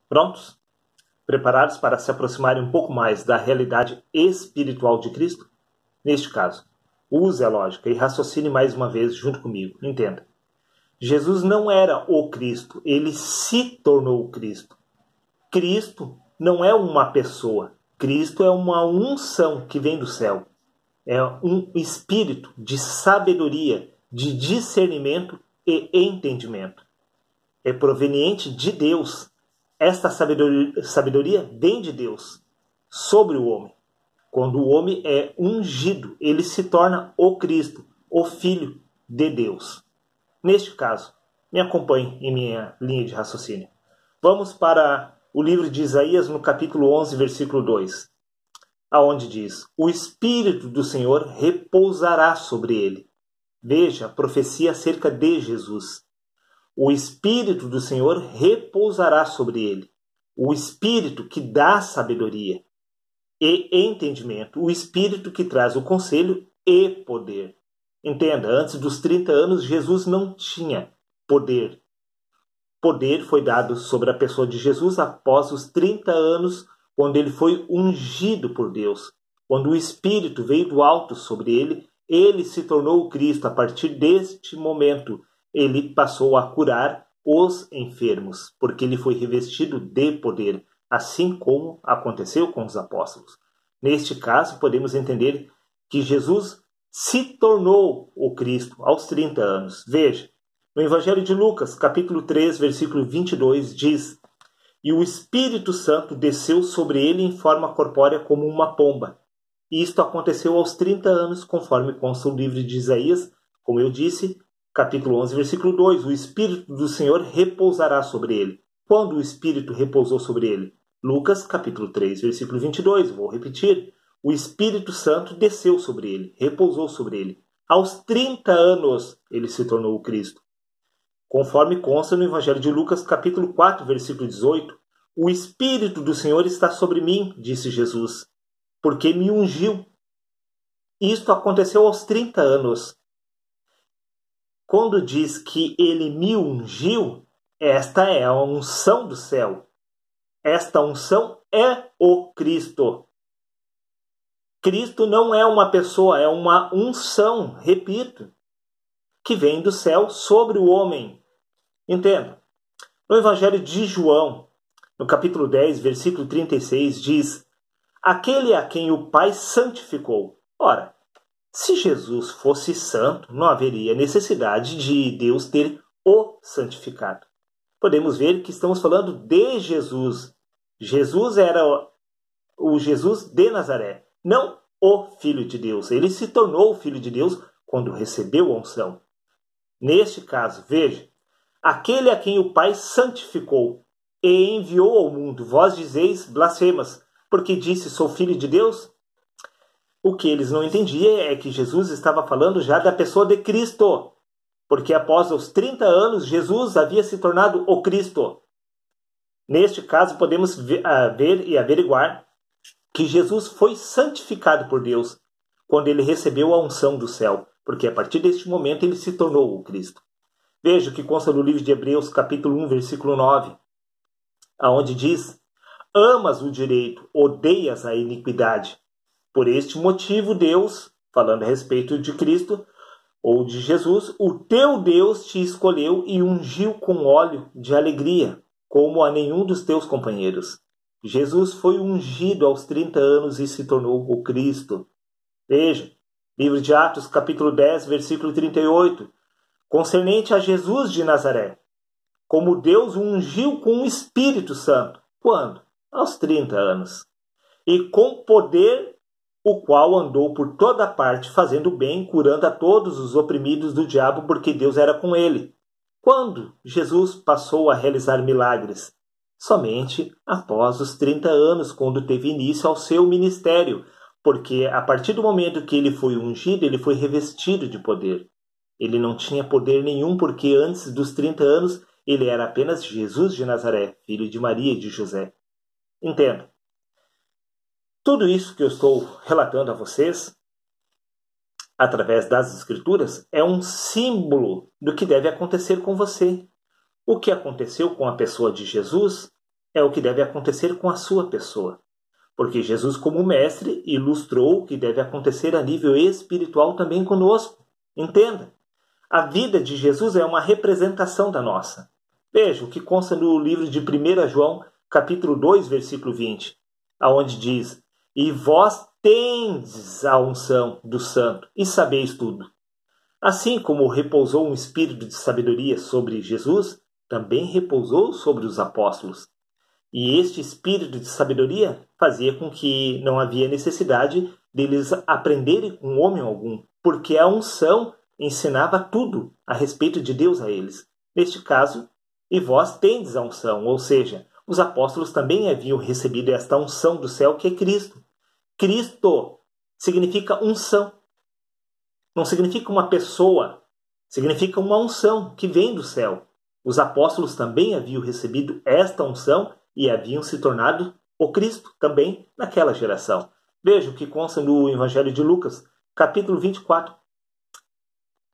Prontos? Preparados para se aproximarem um pouco mais da realidade espiritual de Cristo? Neste caso, use a lógica e raciocine mais uma vez junto comigo. Entenda. Jesus não era o Cristo, ele se tornou o Cristo. Cristo não é uma pessoa. Cristo é uma unção que vem do céu. É um espírito de sabedoria, de discernimento e entendimento. É proveniente de Deus. Esta sabedoria vem de Deus sobre o homem. Quando o homem é ungido, ele se torna o Cristo, o Filho de Deus. Neste caso, me acompanhe em minha linha de raciocínio. Vamos para o livro de Isaías, no capítulo 11, versículo 2, aonde diz: o Espírito do Senhor repousará sobre ele. Veja a profecia acerca de Jesus. O Espírito do Senhor repousará sobre ele. O Espírito que dá sabedoria e entendimento. O Espírito que traz o conselho e poder. Entenda, antes dos 30 anos, Jesus não tinha poder. Poder foi dado sobre a pessoa de Jesus após os 30 anos, quando ele foi ungido por Deus. Quando o Espírito veio do alto sobre ele, ele se tornou o Cristo. A partir deste momento, ele passou a curar os enfermos, porque ele foi revestido de poder, assim como aconteceu com os apóstolos. Neste caso, podemos entender que Jesus se tornou o Cristo aos 30 anos. Veja, no Evangelho de Lucas, capítulo 3, versículo 22, diz: e o Espírito Santo desceu sobre ele em forma corpórea como uma pomba. E isto aconteceu aos 30 anos, conforme consta o livro de Isaías, como eu disse, capítulo 11, versículo 2. O Espírito do Senhor repousará sobre ele. Quando o Espírito repousou sobre ele? Lucas, capítulo 3, versículo 22. Vou repetir. O Espírito Santo desceu sobre ele, repousou sobre ele. Aos 30 anos, ele se tornou o Cristo. Conforme consta no Evangelho de Lucas, capítulo 4, versículo 18, o Espírito do Senhor está sobre mim, disse Jesus, porque me ungiu. Isto aconteceu aos 30 anos. Quando diz que ele me ungiu, esta é a unção do céu. Esta unção é o Cristo. Cristo não é uma pessoa, é uma unção, repito, que vem do céu sobre o homem. Entenda. No Evangelho de João, no capítulo 10, versículo 36, diz: aquele a quem o Pai santificou. Ora, se Jesus fosse santo, não haveria necessidade de Deus ter o santificado. Podemos ver que estamos falando de Jesus. Jesus era o Jesus de Nazaré, não o Filho de Deus. Ele se tornou o Filho de Deus quando recebeu a unção. Neste caso, veja, aquele a quem o Pai santificou e enviou ao mundo, vós dizeis blasfemas, porque disse, sou filho de Deus? O que eles não entendiam é que Jesus estava falando já da pessoa de Cristo, porque após os 30 anos, Jesus havia se tornado o Cristo. Neste caso, podemos ver e averiguar que Jesus foi santificado por Deus quando ele recebeu a unção do céu, porque a partir deste momento ele se tornou o Cristo. Veja o que consta no livro de Hebreus, capítulo 1, versículo 9, aonde diz: amas o direito, odeias a iniquidade. Por este motivo, Deus, falando a respeito de Cristo ou de Jesus, o teu Deus te escolheu e ungiu com óleo de alegria, como a nenhum dos teus companheiros. Jesus foi ungido aos 30 anos e se tornou o Cristo. Veja, livro de Atos, capítulo 10, versículo 38. Concernente a Jesus de Nazaré, como Deus o ungiu com o Espírito Santo. Quando? Aos 30 anos. E com poder, o qual andou por toda parte, fazendo bem, curando a todos os oprimidos do diabo, porque Deus era com ele. Quando Jesus passou a realizar milagres? Somente após os 30 anos, quando teve início ao seu ministério, porque a partir do momento que ele foi ungido, ele foi revestido de poder. Ele não tinha poder nenhum, porque antes dos 30 anos, ele era apenas Jesus de Nazaré, filho de Maria e de José. Entenda. Tudo isso que eu estou relatando a vocês, através das Escrituras, é um símbolo do que deve acontecer com você. O que aconteceu com a pessoa de Jesus é o que deve acontecer com a sua pessoa. Porque Jesus, como mestre, ilustrou o que deve acontecer a nível espiritual também conosco. Entenda, a vida de Jesus é uma representação da nossa. Veja o que consta no livro de 1 João, capítulo 2, versículo 20, aonde diz: "E vós tendes a unção do Santo, e sabeis tudo." Assim como repousou um espírito de sabedoria sobre Jesus, também repousou sobre os apóstolos. E este espírito de sabedoria fazia com que não havia necessidade deles aprenderem com homem algum, porque a unção ensinava tudo a respeito de Deus a eles. Neste caso, e vós tendes a unção, ou seja, os apóstolos também haviam recebido esta unção do céu que é Cristo. Cristo significa unção. Não significa uma pessoa, significa uma unção que vem do céu. Os apóstolos também haviam recebido esta unção e haviam se tornado o Cristo também naquela geração. Veja o que consta no Evangelho de Lucas, capítulo 24,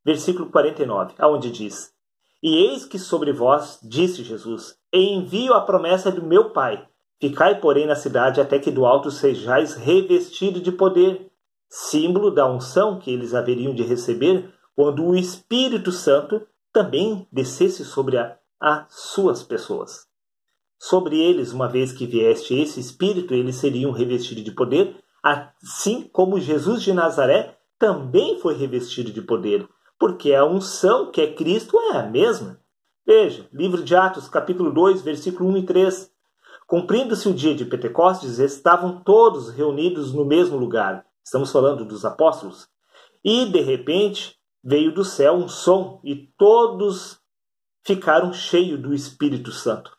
versículo 49, aonde diz: "E eis que sobre vós, disse Jesus, envio a promessa do meu Pai. Ficai, porém, na cidade até que do alto sejais revestido de poder." Símbolo da unção que eles haveriam de receber quando o Espírito Santo também descesse sobre as suas pessoas. Sobre eles, uma vez que vieste esse Espírito, eles seriam revestidos de poder, assim como Jesus de Nazaré também foi revestido de poder, porque a unção que é Cristo é a mesma. Veja, livro de Atos, capítulo 2, versículo 1 e 3. Cumprindo-se o dia de Pentecostes, estavam todos reunidos no mesmo lugar. Estamos falando dos apóstolos. E, de repente, veio do céu um som e todos ficaram cheios do Espírito Santo.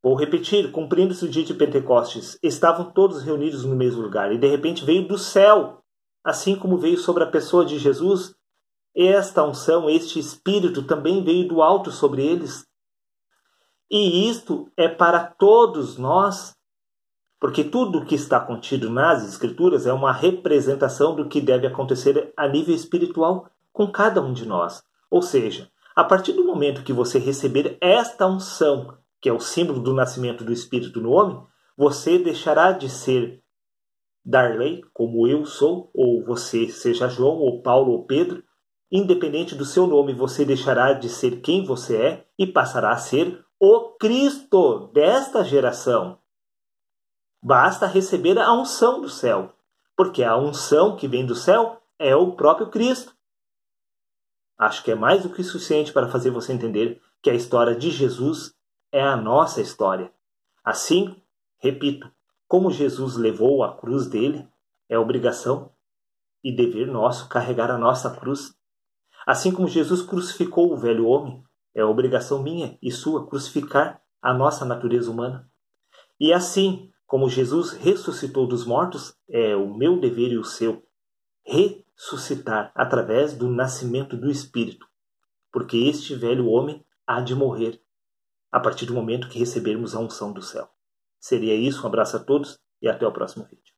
Vou repetir, cumprindo-se o dia de Pentecostes, estavam todos reunidos no mesmo lugar. E, de repente, veio do céu, assim como veio sobre a pessoa de Jesus. Esta unção, este Espírito também veio do alto sobre eles. E isto é para todos nós, porque tudo o que está contido nas Escrituras é uma representação do que deve acontecer a nível espiritual com cada um de nós. Ou seja, a partir do momento que você receber esta unção, que é o símbolo do nascimento do Espírito no homem, você deixará de ser Darley, como eu sou, ou você seja João, ou Paulo, ou Pedro. Independente do seu nome, você deixará de ser quem você é e passará a ser o Cristo desta geração. Basta receber a unção do céu, porque a unção que vem do céu é o próprio Cristo. Acho que é mais do que suficiente para fazer você entender que a história de Jesus é a nossa história. Assim, repito, como Jesus levou a cruz dele, é obrigação e dever nosso carregar a nossa cruz. Assim como Jesus crucificou o velho homem, é obrigação minha e sua crucificar a nossa natureza humana. E assim como Jesus ressuscitou dos mortos, é o meu dever e o seu ressuscitar através do nascimento do Espírito, porque este velho homem há de morrer a partir do momento que recebermos a unção do céu. Seria isso, um abraço a todos e até o próximo vídeo.